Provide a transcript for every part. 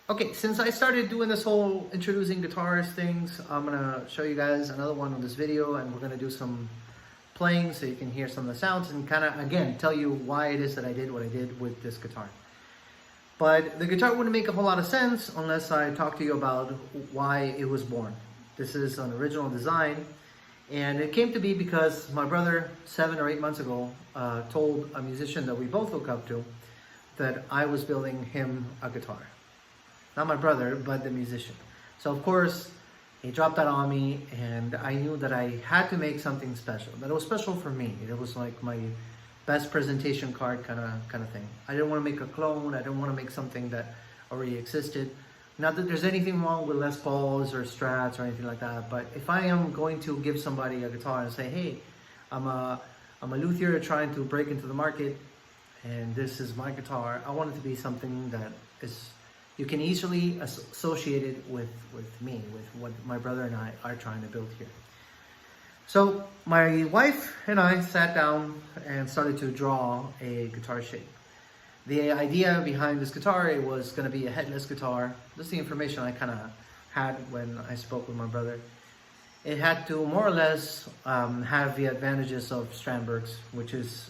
Okay, since I started doing this whole introducing guitars things, I'm gonna show you guys another one on this video, and we're gonna do some playing so you can hear some of the sounds and kind of, again, tell you why it is that I did what I did with this guitar. But the guitar wouldn't make a whole lot of sense unless I talk to you about why it was born. This is an original design, and it came to be because my brother, 7 or 8 months ago, told a musician that we both look up to that I was building him a guitar. Not my brother, but the musician. So of course, he dropped that on me, and I knew that I had to make something special. That it was special for me. It was like my best presentation card kind of thing. I didn't want to make a clone. I didn't want to make something that already existed. Not that there's anything wrong with Les Pauls or Strats or anything like that, but if I am going to give somebody a guitar and say, hey, I'm a luthier trying to break into the market, and this is my guitar, I want it to be something that is, you can easily associate it with me, with what my brother and I are trying to build here. So my wife and I sat down and started to draw a guitar shape. The idea behind this guitar, it was going to be a headless guitar. This is the information I kind of had when I spoke with my brother. It had to more or less have the advantages of Strandberg's, which is,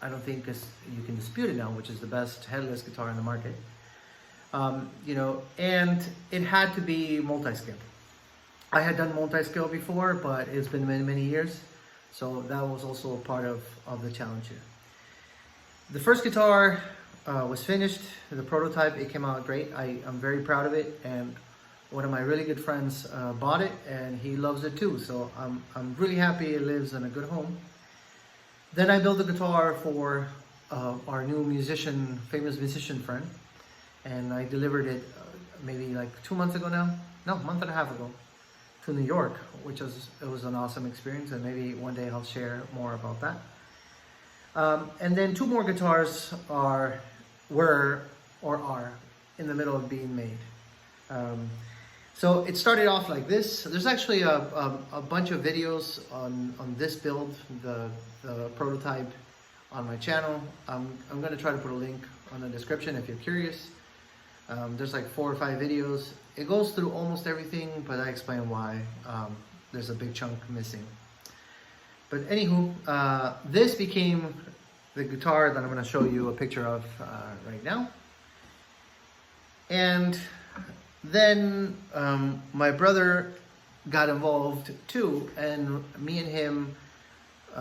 I don't think you can dispute it now, which is the best headless guitar in the market. You know, and it had to be multi-scale. I had done multi-scale before, but it's been many years, so that was also a part of the challenge here. The first guitar was finished, the prototype, it came out great. I'm very proud of it, and one of my really good friends bought it, and he loves it too, so I'm really happy it lives in a good home. Then I built the guitar for our new musician, famous musician friend, and I delivered it maybe like 2 months ago now, no, a month and a half ago, to New York, which was an awesome experience, and maybe one day I'll share more about that. And then 2 more guitars are in the middle of being made. So it started off like this. There's actually a bunch of videos on this build, the prototype, on my channel. I'm going to try to put a link on the description if you're curious. There's like 4 or 5 videos. It goes through almost everything, but I explain why there's a big chunk missing. But anywho, this became the guitar that I'm going to show you a picture of right now. And then my brother got involved too, and me and him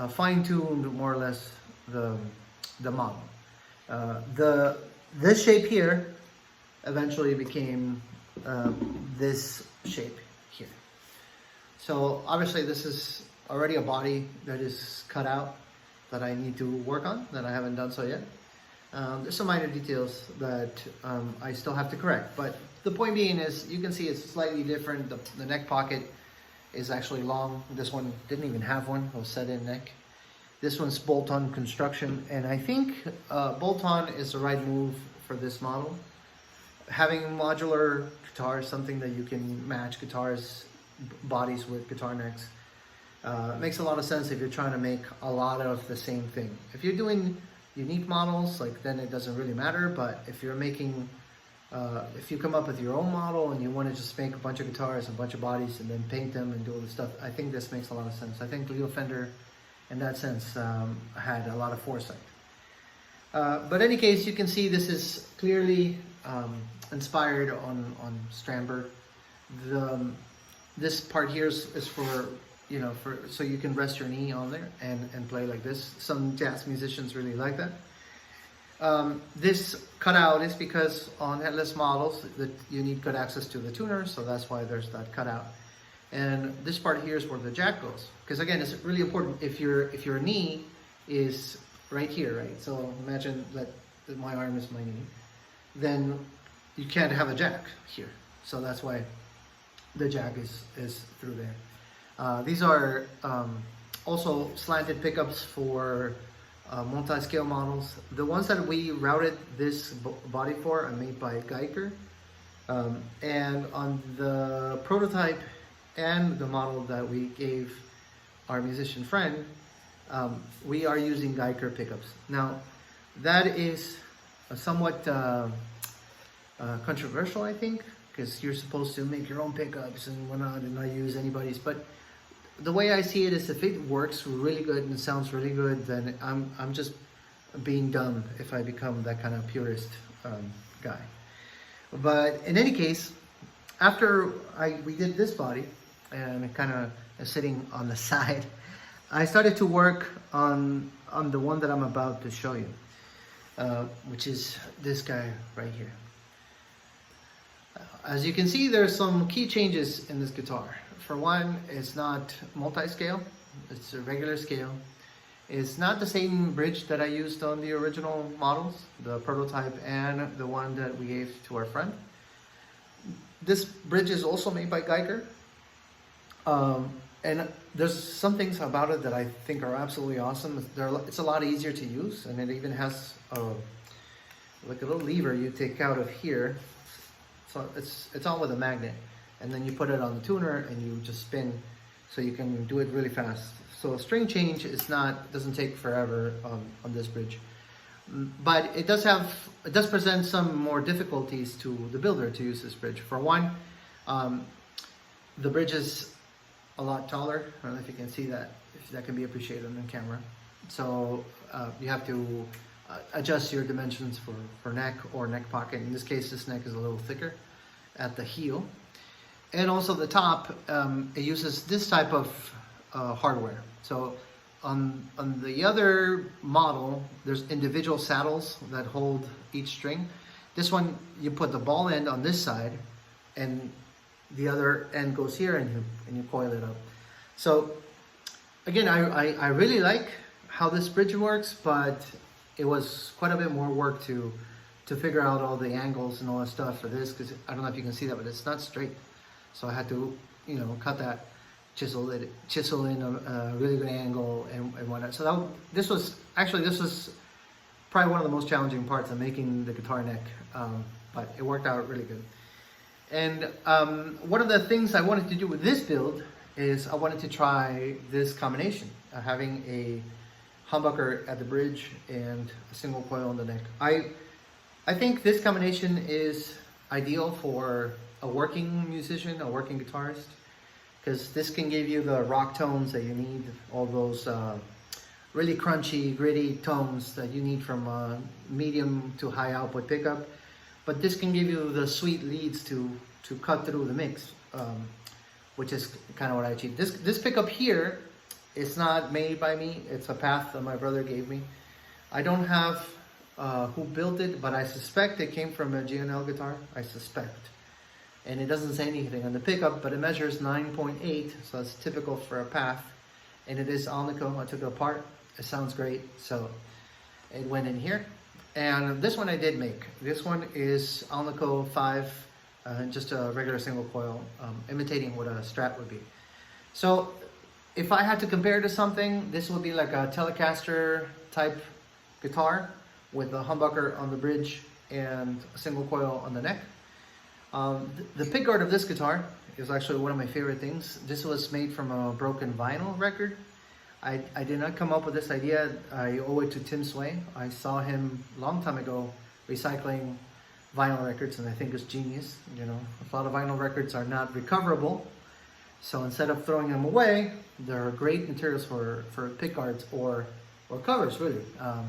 fine-tuned more or less the model. This shape here eventually became this shape here. So obviously this is already a body that is cut out that I need to work on, that I haven't done so yet. There's some minor details that I still have to correct, but the point being is you can see it's slightly different. The neck pocket is actually long. This one didn't even have one, it was set-in neck. This one's bolt-on construction, and I think bolt-on is the right move for this model. Having modular guitars, something that you can match guitars bodies with guitar necks, makes a lot of sense if you're trying to make a lot of the same thing. If you're doing unique models, like, then it doesn't really matter. But if you're making, if you come up with your own model and you want to just make a bunch of guitars and a bunch of bodies and then paint them and do all this stuff, I think this makes a lot of sense. I think Leo Fender, in that sense, had a lot of foresight. But in any case, you can see this is clearly inspired on Strandberg. This part here is for, you know, so you can rest your knee on there and play like this. Some jazz musicians really like that. This cutout is because on headless models that you need good access to the tuner, so that's why there's that cutout. And this part here is where the jack goes, because again, it's really important. If your knee is right here, right? So imagine that my arm is my knee, then you can't have a jack here. So that's why the jack is through there. These are also slanted pickups for multi-scale models. The ones that we routed this body for are made by Geiger. And on the prototype and the model that we gave our musician friend, we are using Geiger pickups. Now, that is a somewhat controversial, I think, because you're supposed to make your own pickups and whatnot and not use anybody's. But the way I see it is, if it works really good and sounds really good, then I'm just being dumb if I become that kind of purist guy. But in any case, after we did this body and it kind of is sitting on the side, I started to work on the one that I'm about to show you, which is this guy right here. As you can see, there's some key changes in this guitar. For one, it's not multi-scale, it's a regular scale. It's not the same bridge that I used on the original models, the prototype and the one that we gave to our friend. This bridge is also made by Geiger. And there's some things about it that I think are absolutely awesome. It's a lot easier to use, and it even has like a little lever you take out of here. So it's on with a magnet, and then you put it on the tuner and you just spin, so you can do it really fast. So a string change doesn't take forever on this bridge, but it does present some more difficulties to the builder to use this bridge. For one, the bridge is a lot taller. I don't know if you can see that, if that can be appreciated on camera. So you have to adjust your dimensions for neck or neck pocket. In this case, this neck is a little thicker at the heel. And also the top, it uses this type of hardware. So on the other model, there's individual saddles that hold each string. This one, you put the ball end on this side, and the other end goes here, and you coil it up. So again, I really like how this bridge works, but it was quite a bit more work to figure out all the angles and all that stuff for this, because I don't know if you can see that, but it's not straight. So I had to, cut that, chisel in a really good angle and whatnot. So this was probably one of the most challenging parts of making the guitar neck, but it worked out really good. And one of the things I wanted to do with this build is I wanted to try this combination, having a humbucker at the bridge and a single coil on the neck. I think this combination is ideal for a working musician, a working guitarist, because this can give you the rock tones that you need, all those really crunchy, gritty tones that you need from a medium to high output pickup. But this can give you the sweet leads to cut through the mix, which is kind of what I achieved. This pickup here is not made by me. It's a path that my brother gave me. I don't have who built it, but I suspect it came from a GNL guitar. I suspect. And it doesn't say anything on the pickup, but it measures 9.8, so that's typical for a path. And it is Alnico. I took it apart. It sounds great, so it went in here. And this one I did make. This one is Alnico 5, just a regular single coil, imitating what a Strat would be. So if I had to compare to something, this would be like a Telecaster type guitar with a humbucker on the bridge and a single coil on the neck. The pickguard of this guitar is actually one of my favorite things. This was made from a broken vinyl record. I did not come up with this idea. I owe it to Tim Sway. I saw him a long time ago recycling vinyl records, and I think it's genius. A lot of vinyl records are not recoverable. So instead of throwing them away, they're great materials for pickguards or covers, really.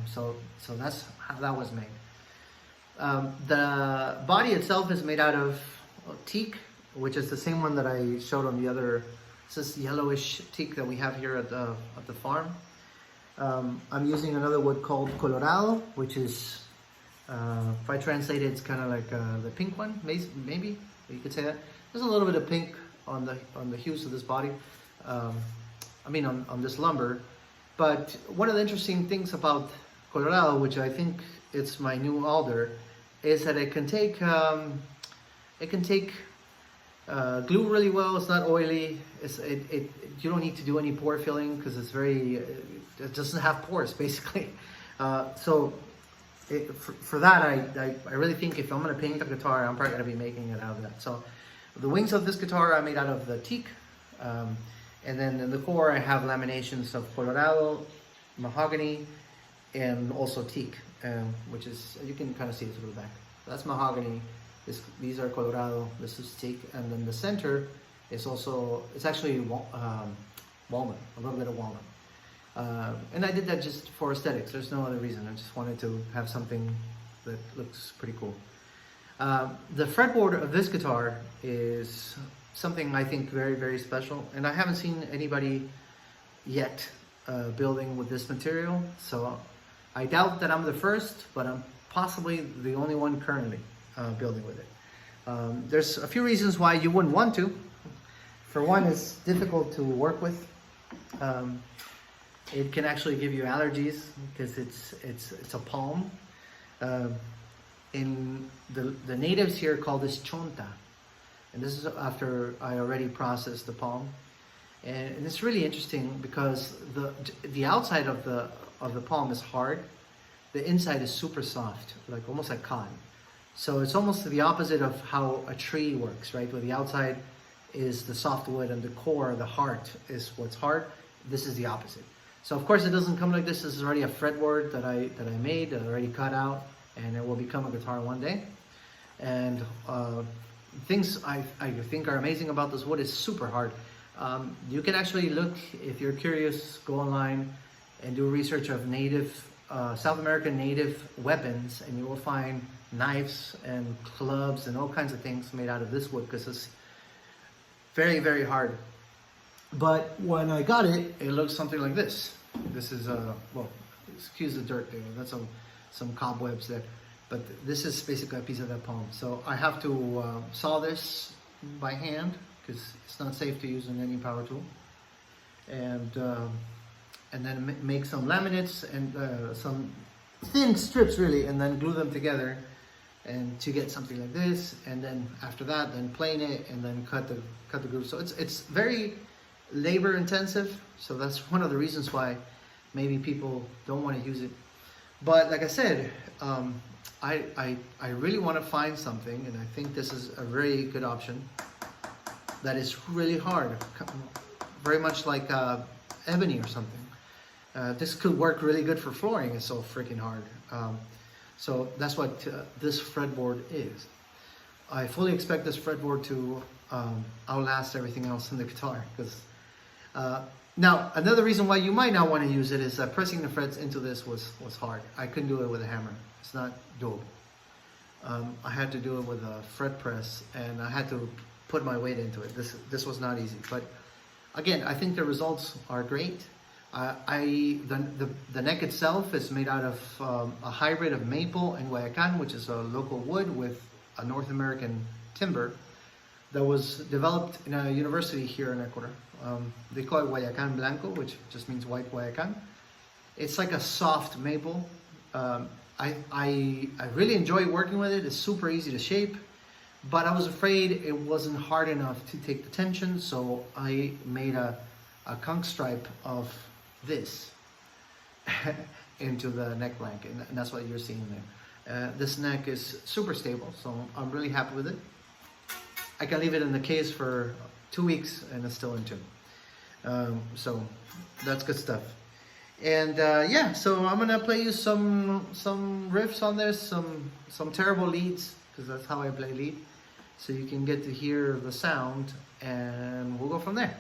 So that's how that was made. The body itself is made out of teak, which is the same one that I showed on the other. It's this yellowish teak that we have here at the farm. I'm using another wood called Colorado, which is, if I translate it, it's kind of like the pink one, maybe you could say that. There's a little bit of pink on the hues of this body. On this lumber. But one of the interesting things about Colorado, which I think it's my new alder, is that it can take glue really well. It's not oily. You don't need to do any pore filling because it doesn't have pores basically. For that, I really think if I'm going to paint a guitar, I'm probably going to be making it out of that. So the wings of this guitar are made out of the teak, and then in the core I have laminations of Colorado, mahogany, and also teak, which is, you can kind of see it through the back. That's mahogany, These are Colorado, this is teak, and then the center is also, it's actually walnut, a little bit of walnut. And I did that just for aesthetics. There's no other reason. I just wanted to have something that looks pretty cool. The fretboard of this guitar is something I think very, very special, and I haven't seen anybody yet building with this material, so I doubt that I'm the first, but I'm possibly the only one currently building with it. There's a few reasons why you wouldn't want to. For one, it's difficult to work with. It can actually give you allergies because it's a palm. In the natives here call this chonta, and this is after I already processed the palm. And it's really interesting because the outside of the palm is hard, the inside is super soft, like almost like cotton. So it's almost the opposite of how a tree works, right? Where the outside is the soft wood and the core, the heart, is what's hard. This is the opposite. So of course it doesn't come like this. This is already a fretboard that I made, already cut out, and it will become a guitar one day. And things I think are amazing about this wood is super hard. You can actually look, if you're curious, go online and do research of native, South American native weapons, and you will find knives and clubs and all kinds of things made out of this wood because it's very, very hard. But when I got it, it looks something like this. This is, well, excuse the dirt there, that's some cobwebs there. But this is basically a piece of that palm. So I have to saw this by hand because it's not safe to use in any power tool. And then make some laminates and some thin strips really, and then glue them together and to get something like this. And then after that, then plane it and then cut the groove. So it's very labor intensive. So that's one of the reasons why maybe people don't want to use it. But like I said, I really want to find something, and I think this is a very good option that is really hard, very much like ebony or something. This could work really good for flooring. It's so freaking hard. So that's what this fretboard is. I fully expect this fretboard to outlast everything else in the guitar. Because now another reason why you might not want to use it is that pressing the frets into this was hard. I couldn't do it with a hammer. It's not doable. I had to do it with a fret press, and I had to put my weight into it. This was not easy. But again, I think the results are great. The neck itself is made out of a hybrid of maple and guayacan, which is a local wood, with a North American timber that was developed in a university here in Ecuador. They call it guayacan blanco, which just means white guayacan. It's like a soft maple. I really enjoy working with it. It's super easy to shape, but I was afraid it wasn't hard enough to take the tension, so I made a conch stripe of this into the neck blanket, and that's what you're seeing there. This neck is super stable, so I'm really happy with it. I can leave it in the case for 2 weeks and it's still in tune. So that's good stuff. And yeah, so I'm gonna play you some riffs on this, some terrible leads, because that's how I play lead, so you can get to hear the sound, and we'll go from there.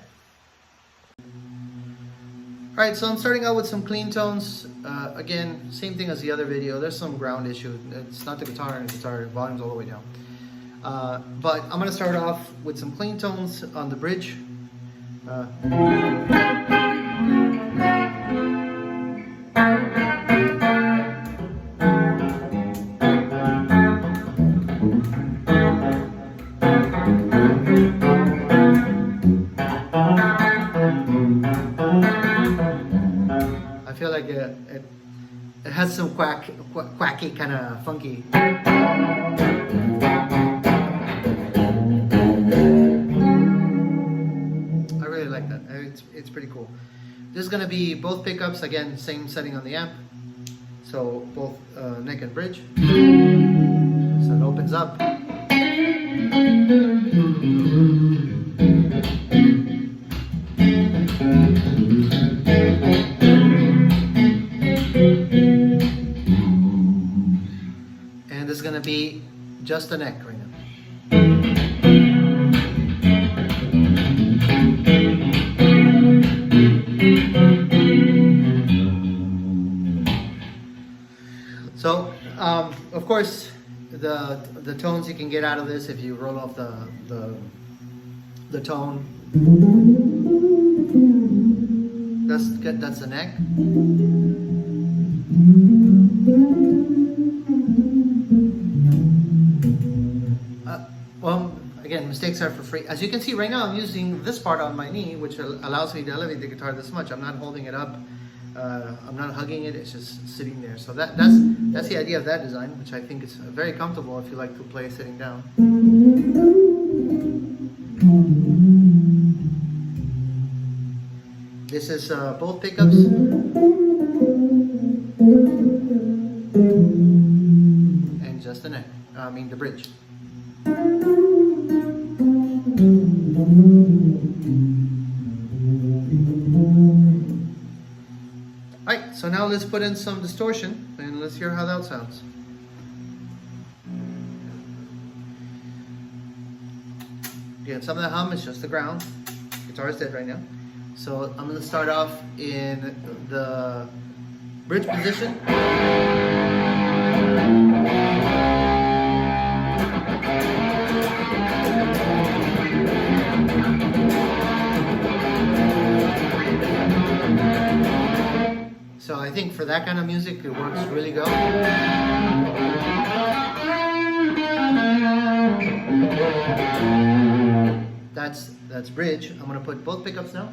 Alright, so I'm starting out with some clean tones. Again, same thing as the other video. There's some ground issue. It's not the guitar, and the guitar volume's all the way down. But I'm going to start off with some clean tones on the bridge. I feel like it has some quacky kind of funky. I really like that. It's pretty cool. This is going to be both pickups, again, same setting on the amp. So both neck and bridge. So it opens up. And this is going to be just the neck right now. So, of course, the tones you can get out of this if you roll off the tone. That's the neck. Well, again, mistakes are for free. As you can see right now, I'm using this part on my knee, which allows me to elevate the guitar this much. I'm not holding it up. I'm not hugging it. It's just sitting there. So that's the idea of that design, which I think is very comfortable if you like to play sitting down. This is both pickups. And just the neck. I mean the bridge. Alright, so now let's put in some distortion and let's hear how that sounds. Again, some of the hum is just the ground. Guitar is dead right now. So I'm going to start off in the bridge position. So I think for that kind of music, it works really good. That's bridge. I'm gonna put both pickups now.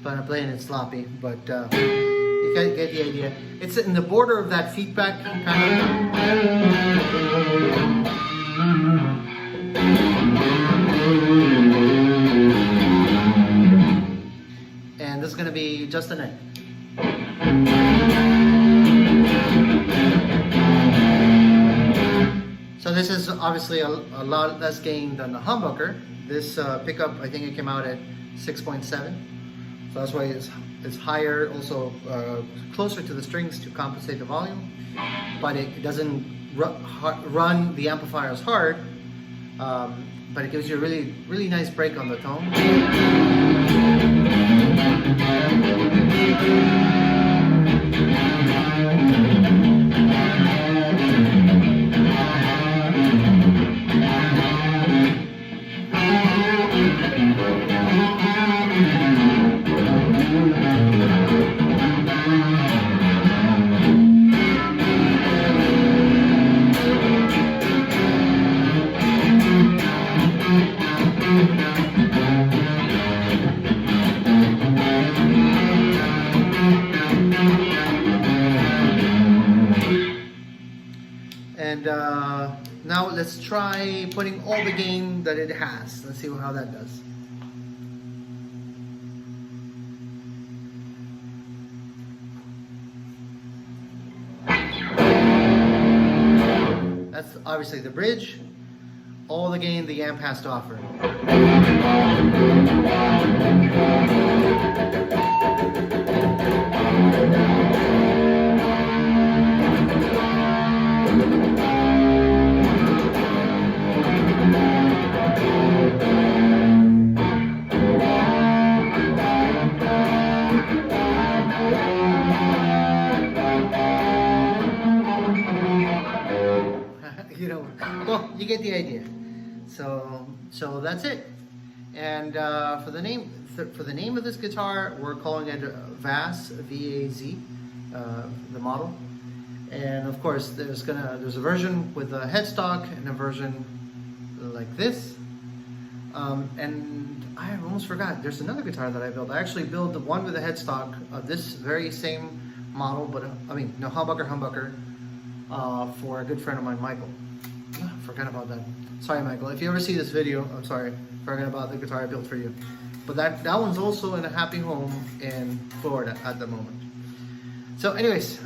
I'm playing it sloppy, but you can get the idea. It's in the border of that feedback kind of. And this is going to be just a neck. So this is obviously a lot less gain than the humbucker. This pickup, I think it came out at 6.7. So that's why it's higher, also closer to the strings to compensate the volume, but it doesn't run the amplifier as hard, but it gives you a really nice break on the tone. And now let's try putting all the gain that it has. Let's see how that does. That's obviously the bridge. All the gain the amp has to offer. Well, you get the idea. So that's it. And for the name of this guitar, we're calling it Vaz, V-A-Z, the model. And of course, there's a version with a headstock and a version like this. And I almost forgot. There's another guitar that I built. I actually built the one with a headstock of this very same model, but humbucker for a good friend of mine, Michael. Forgot about that. Sorry, Michael. If you ever see this video, I'm sorry. Forgot about the guitar I built for you. But that one's also in a happy home in Florida at the moment. So anyways,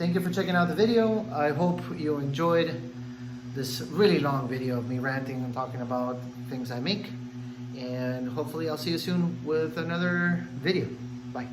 thank you for checking out the video. I hope you enjoyed this really long video of me ranting and talking about things I make. And hopefully I'll see you soon with another video. Bye.